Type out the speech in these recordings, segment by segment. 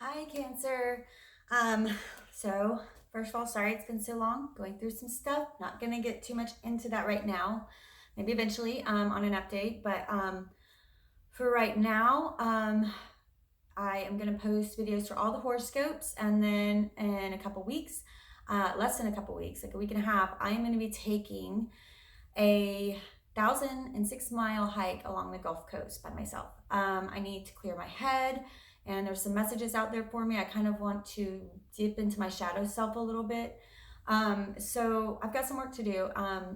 Hi, Cancer. Um, so first of all, sorry it's been so long. Going through some stuff. Not gonna get too much into that right now. Maybe eventually on an update. But for right now, I am gonna post videos for all the horoscopes, and then in a couple weeks, less than a couple weeks, like a week and a half, I am gonna be taking a 1,006-mile hike along the Gulf Coast by myself. I need to clear my head, and there's some messages out there for me. I kind of want to dip into my shadow self a little bit. So I've got some work to do,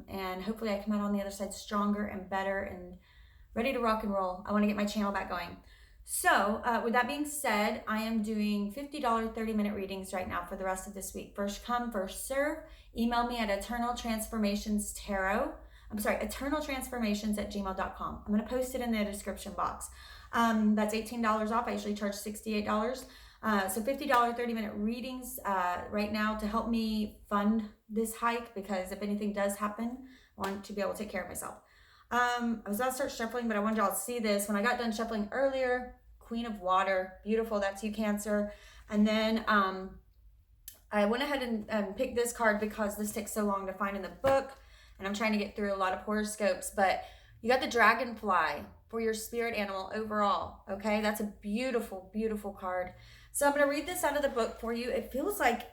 and hopefully I come out on the other side stronger and better and ready to rock and roll. I want to get my channel back going. So, with that being said, I am doing $50 30-minute readings right now for the rest of this week. First come, first serve. Email me at eternaltransformations@gmail.com. I'm going to post it in the description box. That's $18 off. I usually charge $68. So $50 30-minute readings right now to help me fund this hike, because if anything does happen, I want to be able to take care of myself. I was about to start shuffling, but I wanted y'all to see this. When I got done shuffling earlier, Queen of Water, beautiful. That's you, Cancer. And then I went ahead and picked this card because this takes so long to find in the book, and I'm trying to get through a lot of horoscopes. But you got the dragonfly for your spirit animal overall. Okay, that's a beautiful, beautiful card. So I'm going to read this out of the book for you. It feels like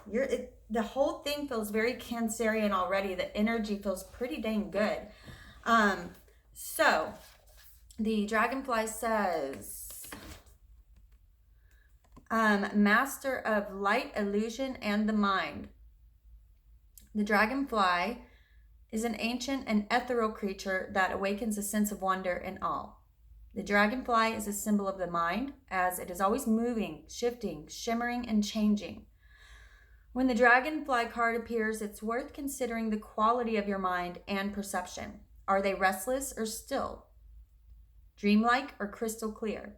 the whole thing feels very Cancerian already. The energy feels pretty dang good. So the dragonfly says, master of light, illusion, and the mind. The dragonfly is an ancient and ethereal creature that awakens a sense of wonder and awe. The dragonfly is a symbol of the mind, as it is always moving, shifting, shimmering, and changing. When the dragonfly card appears, it's worth considering the quality of your mind and perception. Are they restless or still? Dreamlike or crystal clear?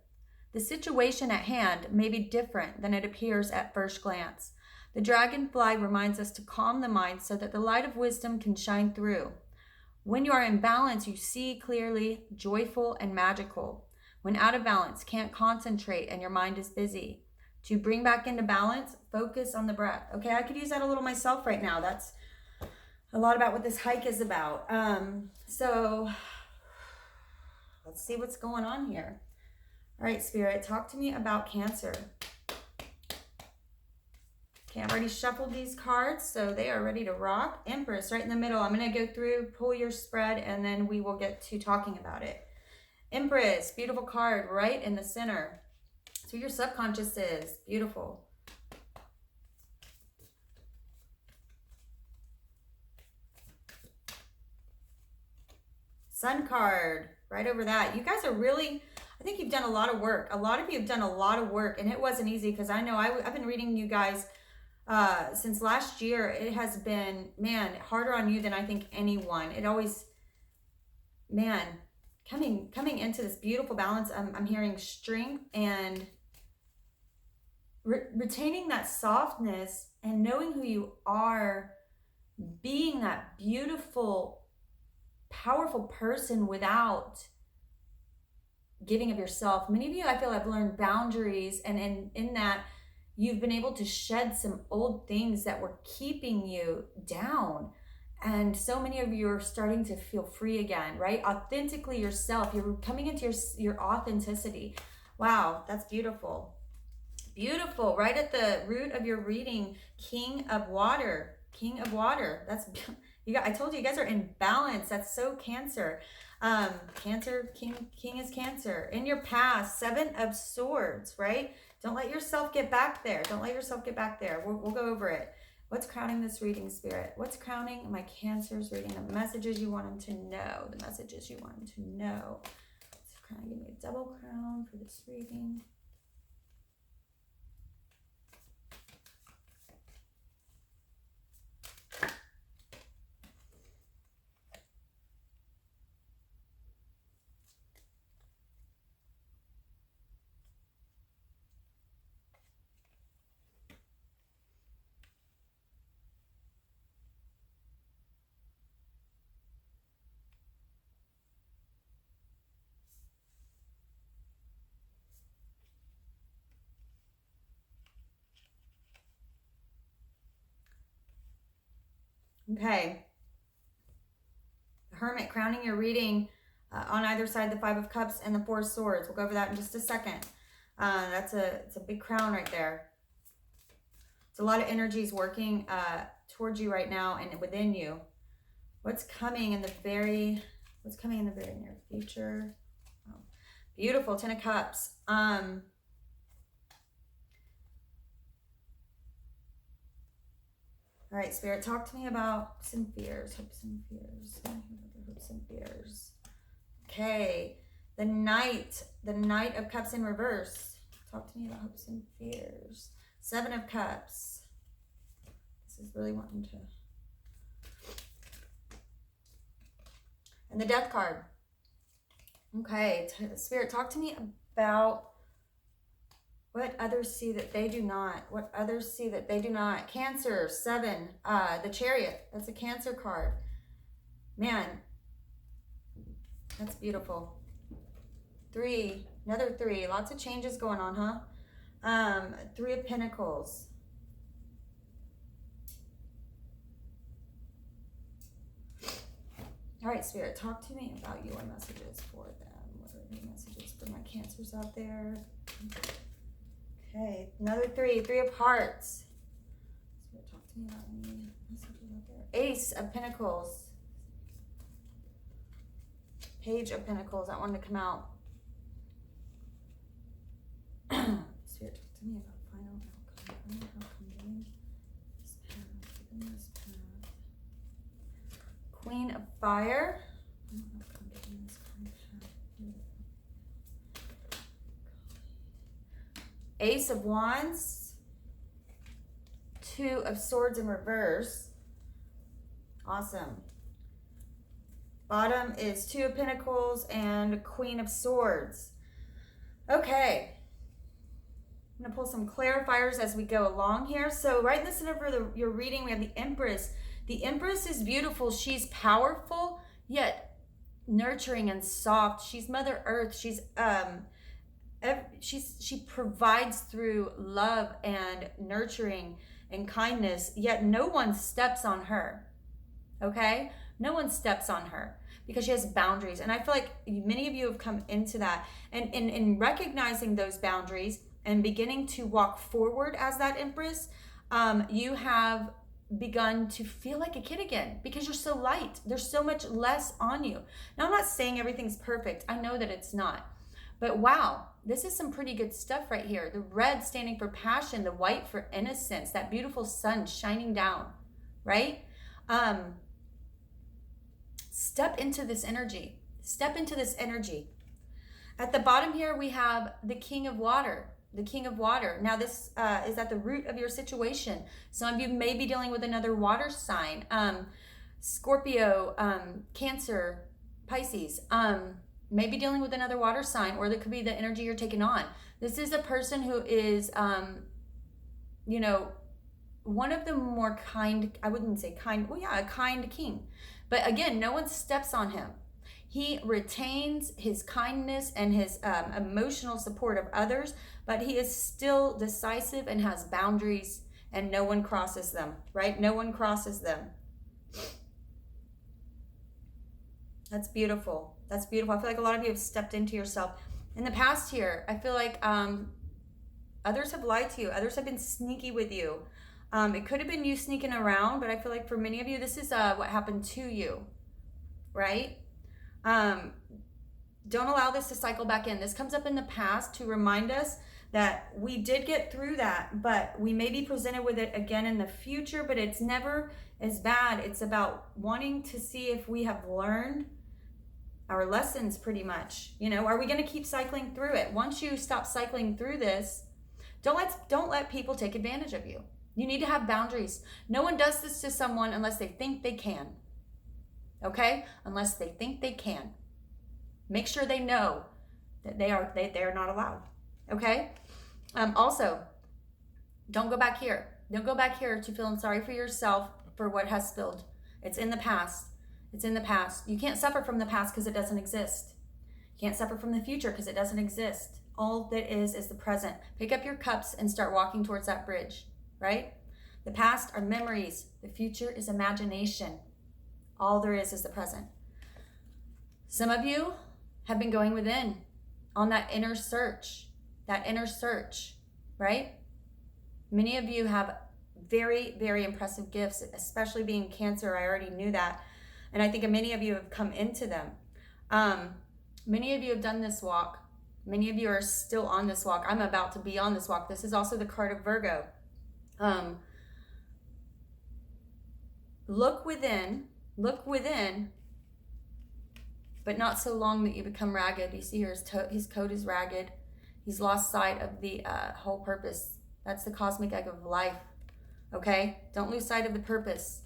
The situation at hand may be different than it appears at first glance. The dragonfly reminds us to calm the mind so that the light of wisdom can shine through. When you are in balance, you see clearly, joyful, and magical. When out of balance, can't concentrate and your mind is busy. To bring back into balance, focus on the breath. Okay, I could use that a little myself right now. That's a lot about what this hike is about. So let's see what's going on here. All right, Spirit, talk to me about Cancer. Okay, I've already shuffled these cards, so they are ready to rock. Empress, right in the middle. I'm going to go through, pull your spread, and then we will get to talking about it. Empress, beautiful card, right in the center. So your subconscious is beautiful. Sun card, right over that. You guys are really, I think you've done a lot of work. A lot of you have done a lot of work, and it wasn't easy, because I know I've been reading you guys since last year. It has been, man, harder on you than I think anyone. It always, man, coming into this beautiful balance. I'm hearing strength and retaining that softness and knowing who you are, being that beautiful, powerful person without giving of yourself. Many of you, I feel, have learned boundaries, and in that you've been able to shed some old things that were keeping you down. And so many of you are starting to feel free again, right? Authentically yourself. You're coming into your authenticity. Wow, that's beautiful. Beautiful. Right at the root of your reading, King of Water. King of Water. That's I told you, you guys are in balance. That's so Cancer. Cancer, King is Cancer. In your past, Seven of Swords, right? Don't let yourself get back there. Don't let yourself get back there. We'll go over it. What's crowning this reading, Spirit? What's crowning my Cancers reading? The messages you want them to know. The messages you want them to know. So crown, give me a double crown for this reading. Okay. The Hermit crowning your reading on either side, the Five of Cups and the Four of Swords. We'll go over that in just a second. It's a big crown right there. It's a lot of energies working towards you right now and within you. What's coming in the very near future? Oh, beautiful. 10 of Cups. All right, Spirit, talk to me about some fears, hopes and fears. Hopes and fears. Okay, the Knight of Cups in reverse. Talk to me about hopes and fears. 7 of Cups. This is really wanting to. And the Death card. Okay, Spirit, talk to me about what others see that they do not. What others see that they do not. Cancer, 7. The Chariot. That's a Cancer card. Man, that's beautiful. 3. Another 3. Lots of changes going on, huh? 3 of Pentacles. All right, Spirit, talk to me about your messages for them. What are your messages for my Cancers out there? Okay, another 3. 3 of Hearts. Spirit, talk to me about any messages out there. Ace of Pentacles. Page of Pentacles. That wanted to come out. Spirit, talk to me about final outcome. Final outcome, giving this path, giving this path. Queen of Fire. Ace of Wands. 2 of Swords in reverse. Awesome. Bottom is 2 of Pentacles and Queen of Swords. Okay. I'm going to pull some clarifiers as we go along here. So right in the center of your reading, we have the Empress. The Empress is beautiful. She's powerful, yet nurturing and soft. She's Mother Earth. She provides through love and nurturing and kindness, yet no one steps on her. Okay? No one steps on her because she has boundaries. And I feel like many of you have come into that. And in recognizing those boundaries and beginning to walk forward as that Empress, you have begun to feel like a kid again because you're so light. There's so much less on you. Now, I'm not saying everything's perfect. I know that it's not. But wow, this is some pretty good stuff right here. The red standing for passion, the white for innocence, that beautiful sun shining down, right? Step into this energy. Step into this energy. At the bottom here, we have the King of Water. The King of Water. Now, this is at the root of your situation. Some of you may be dealing with another water sign. Scorpio, Cancer, Pisces. Maybe dealing with another water sign, or that could be the energy you're taking on. This is a person who is, one of the more kind, I wouldn't say kind, well, yeah, a kind king. But again, no one steps on him. He retains his kindness and his emotional support of others, but he is still decisive and has boundaries, and no one crosses them, right? No one crosses them. That's beautiful. That's beautiful. I feel like a lot of you have stepped into yourself. In the past here, I feel like others have lied to you. Others have been sneaky with you. It could have been you sneaking around, but I feel like for many of you, this is what happened to you, right? Don't allow this to cycle back in. This comes up in the past to remind us that we did get through that, but we may be presented with it again in the future, but it's never as bad. It's about wanting to see if we have learned our lessons pretty much. Are we going to keep cycling through it? Once you stop cycling through this, don't let people take advantage of you. You need to have boundaries. No one does this to someone unless they think they can. Okay? Unless they think they can. Make sure they know that they are not allowed. Okay? Also, don't go back here. Don't go back here to feeling sorry for yourself for what has spilled. It's in the past. It's in the past. You can't suffer from the past because it doesn't exist. You can't suffer from the future because it doesn't exist. All that is the present. Pick up your cups and start walking towards that bridge, right? The past are memories. The future is imagination. All there is the present. Some of you have been going within on that inner search, right? Many of you have very, very impressive gifts, especially being Cancer. I already knew that. And I think many of you have come into them. Many of you have done this walk. Many of you are still on this walk. I'm about to be on this walk. This is also the card of Virgo. Look within, but not so long that you become ragged. You see here his coat is ragged. He's lost sight of the whole purpose. That's the cosmic egg of life. Okay? Don't lose sight of the purpose.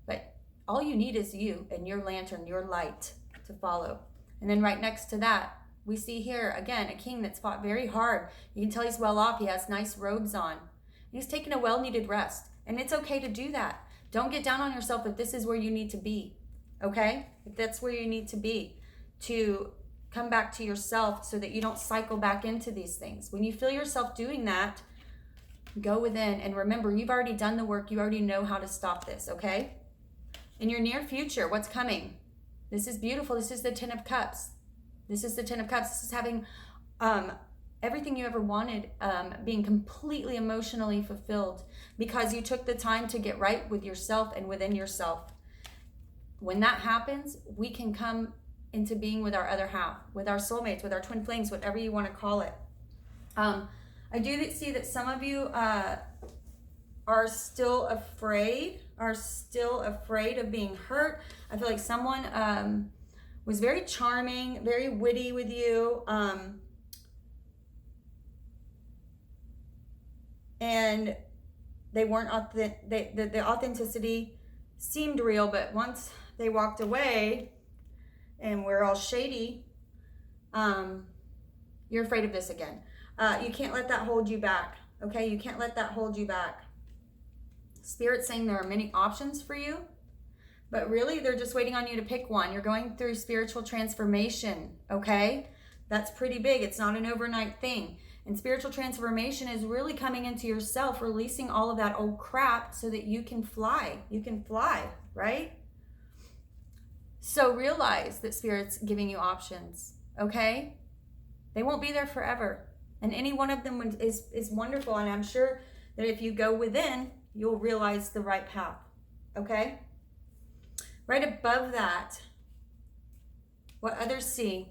But all you need is you and your lantern, your light to follow. And then right next to that, we see here, again, a king that's fought very hard. You can tell he's well off. He has nice robes on. He's taking a well-needed rest. And it's okay to do that. Don't get down on yourself if this is where you need to be. Okay? If that's where you need to be, to come back to yourself so that you don't cycle back into these things. When you feel yourself doing that, go within and remember, you've already done the work. You already know how to stop this, okay? In your near future, what's coming? This is beautiful. This is the Ten of Cups. This is the Ten of Cups. This is having everything you ever wanted being completely emotionally fulfilled because you took the time to get right with yourself and within yourself. When that happens, we can come into being with our other half, with our soulmates, with our twin flames, whatever you want to call it. I do see that some of you are still afraid of being hurt. I feel like someone was very charming, very witty with you, and they weren't the authenticity seemed real, but once they walked away and we're all shady, you're afraid of this again. You can't let that hold you back, okay? You can't let that hold you back. Spirit's saying there are many options for you, but really they're just waiting on you to pick one. You're going through spiritual transformation, okay? That's pretty big. It's not an overnight thing. And spiritual transformation is really coming into yourself, releasing all of that old crap so that you can fly. You can fly, right? So realize that Spirit's giving you options, okay? They won't be there forever. And any one of them is wonderful. And I'm sure that if you go within, you'll realize the right path, okay? Right above that, what others see,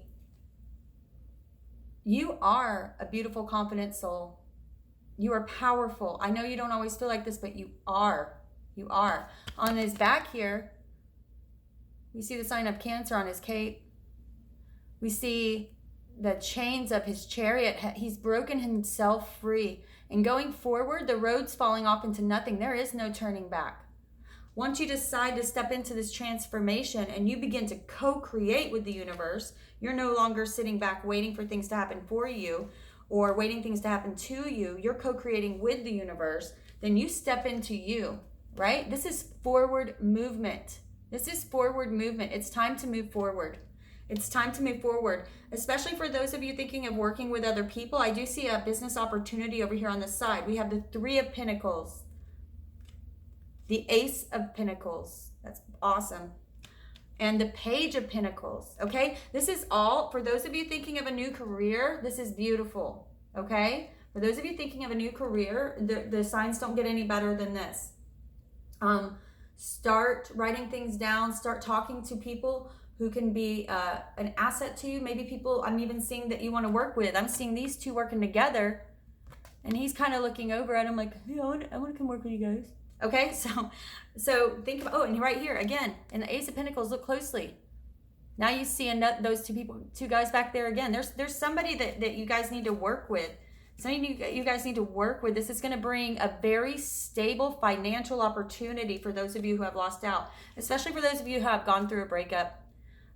you are a beautiful, confident soul. You are powerful. I know you don't always feel like this, but you are. You are. On his back here, we see the sign of Cancer on his cape. We see the chains of his chariot. He's broken himself free. And going forward, the road's falling off into nothing. There is no turning back. Once you decide to step into this transformation and you begin to co-create with the universe, you're no longer sitting back waiting for things to happen for you or waiting things to happen to you. You're co-creating with the universe. Then you step into you, right? This is forward movement. This is forward movement. It's time to move forward. It's time to move forward, especially for those of you thinking of working with other people. I do see a business opportunity over here on the side. We have the Three of Pentacles, the Ace of Pentacles. That's awesome. And the Page of Pentacles, okay? This is all, for those of you thinking of a new career, this is beautiful, okay? For those of you thinking of a new career, the signs don't get any better than this. Start writing things down. Start talking to people who can be an asset to you. Maybe people I'm even seeing that you want to work with. I'm seeing these two working together. And he's kind of looking over at him like, yeah, I want to come work with you guys. Okay, so think about, oh, and right here, again, in the Ace of Pentacles, look closely. Now you see those two guys back there again. There's somebody that you guys need to work with. Somebody you guys need to work with. This is going to bring a very stable financial opportunity for those of you who have lost out, especially for those of you who have gone through a breakup.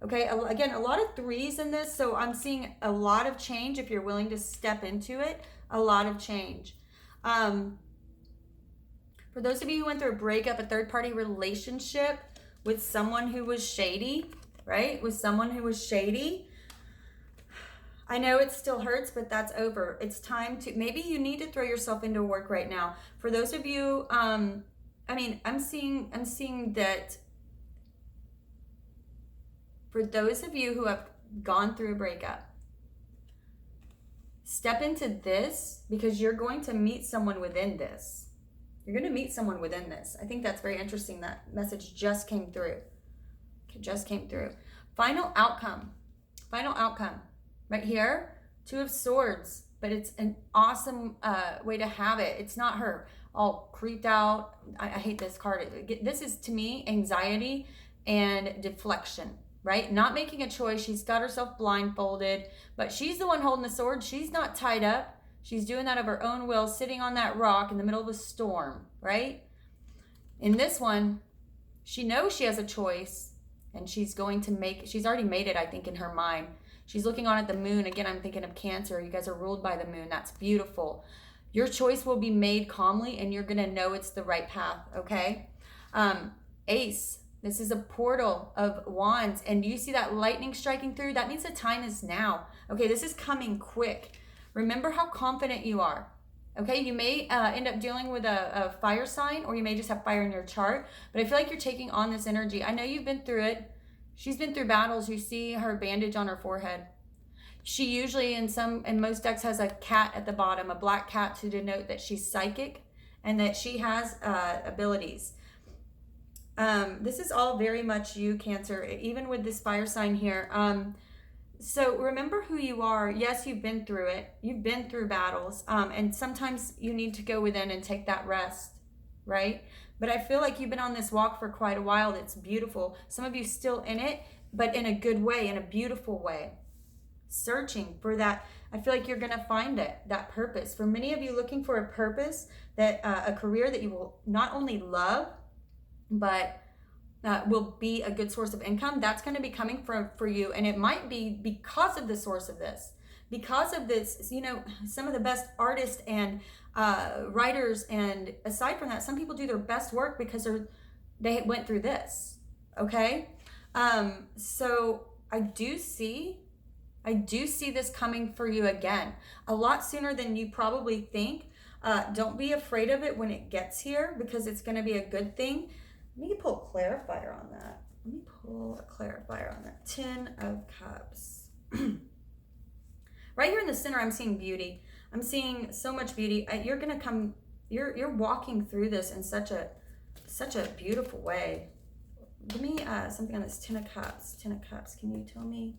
Okay, again, a lot of threes in this, so I'm seeing a lot of change if you're willing to step into it, a lot of change. For those of you who went through a breakup, a third-party relationship with someone who was shady, right? With someone who was shady, I know it still hurts, but that's over. It's time to, maybe you need to throw yourself into work right now. For those of you, I mean, I'm seeing that for those of you who have gone through a breakup, step into this because you're going to meet someone within this. You're going to meet someone within this. I think that's very interesting. That message just came through. It just came through. Final outcome. Final outcome. Right here, Two of Swords. But it's an awesome way to have it. It's not her all creeped out. I hate this card. This is, to me, anxiety and deflection, right? Not making a choice. She's got herself blindfolded, but she's the one holding the sword. She's not tied up. She's doing that of her own will, sitting on that rock in the middle of a storm, right? In this one, she knows she has a choice, and she's already made it, I think, in her mind. She's looking on at the moon. Again, I'm thinking of Cancer. You guys are ruled by the moon. That's beautiful. Your choice will be made calmly, and you're going to know it's the right path, okay? Ace. This is a portal of wands, and you see that lightning striking through? That means the time is now. Okay, this is coming quick. Remember how confident you are. Okay, you may end up dealing with a fire sign, or you may just have fire in your chart, but I feel like you're taking on this energy. I know you've been through it. She's been through battles. You see her bandage on her forehead. She usually in most decks has a cat at the bottom, a black cat, to denote that she's psychic and that she has abilities. This is all very much you, Cancer, even with this fire sign here. So remember who you are. Yes, you've been through it. You've been through battles. And sometimes you need to go within and take that rest, right? But I feel like you've been on this walk for quite a while. It's beautiful. Some of you still in it, but in a good way, in a beautiful way. Searching for that. I feel like you're going to find it, that purpose. For many of you looking for a purpose, that a career that you will not only love, but will be a good source of income, that's going to be coming for you. And it might be because of the source of this. Because of this, you know, some of the best artists and writers, and aside from that, some people do their best work because they went through this, okay? So I do see this coming for you again, a lot sooner than you probably think. Don't be afraid of it when it gets here, because it's going to be a good thing. Let me pull a clarifier on that. Ten of Cups. Right here in the center, I'm seeing beauty. I'm seeing so much beauty. You're gonna come. You're walking through this in such a beautiful way. Give me something on this Ten of Cups. Ten of Cups. Can you tell me?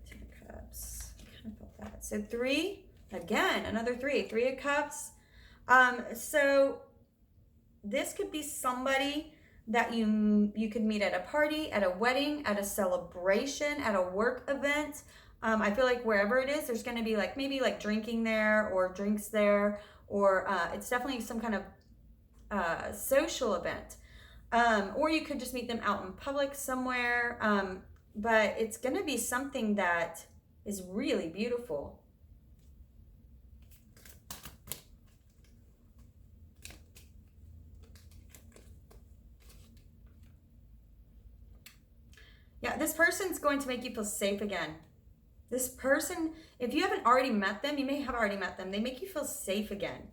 Ten of Cups. I kind of felt that. So 3 again. Another 3. 3 of Cups. So this could be somebody that you could meet at a party, at a wedding, at a celebration, at a work event. I feel like wherever it is, there's going to be maybe drinking there or drinks there, or it's definitely some kind of social event. Or you could just meet them out in public somewhere. But it's going to be something that is really beautiful. Yeah, this person's going to make you feel safe again. This person, if you haven't already met them, you may have already met them. They make you feel safe again.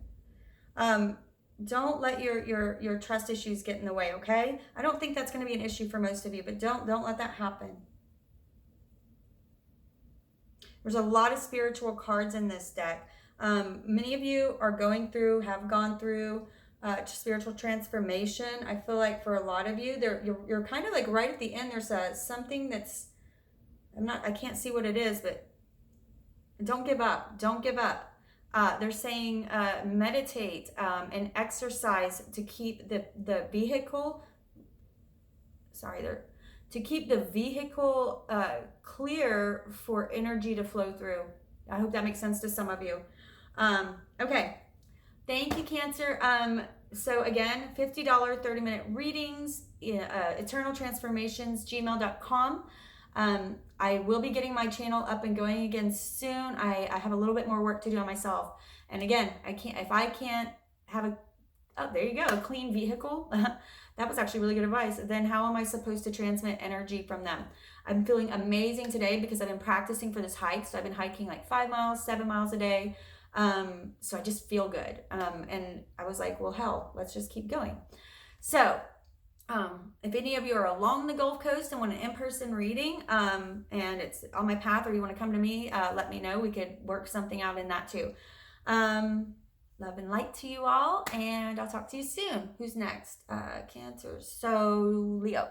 Don't let your trust issues get in the way, okay? I don't think that's going to be an issue for most of you, but don't let that happen. There's a lot of spiritual cards in this deck. Many of you are have gone through spiritual transformation. I feel like for a lot of you, you're kind of right at the end. There's something that's, I can't see what it is, but don't give up. Don't give up. They're saying meditate and exercise to keep the vehicle. To keep the vehicle clear for energy to flow through. I hope that makes sense to some of you. Okay. Thank you, Cancer. So again, $50 30-minute readings, Eternal Transformations, gmail.com. I will be getting my channel up and going again soon. I have a little bit more work to do on myself. And again, if I can't have Oh, there you go. A clean vehicle. That was actually really good advice. Then how am I supposed to transmit energy from them? I'm feeling amazing today because I've been practicing for this hike. So I've been hiking like 5 miles, 7 miles a day. So I just feel good. And I was like, well, hell, let's just keep going. So if any of you are along the Gulf Coast and want an in-person reading, and it's on my path, or you want to come to me, let me know. We could work something out in that too. Love and light to you all, and I'll talk to you soon. Who's next? Cancer. So Leo.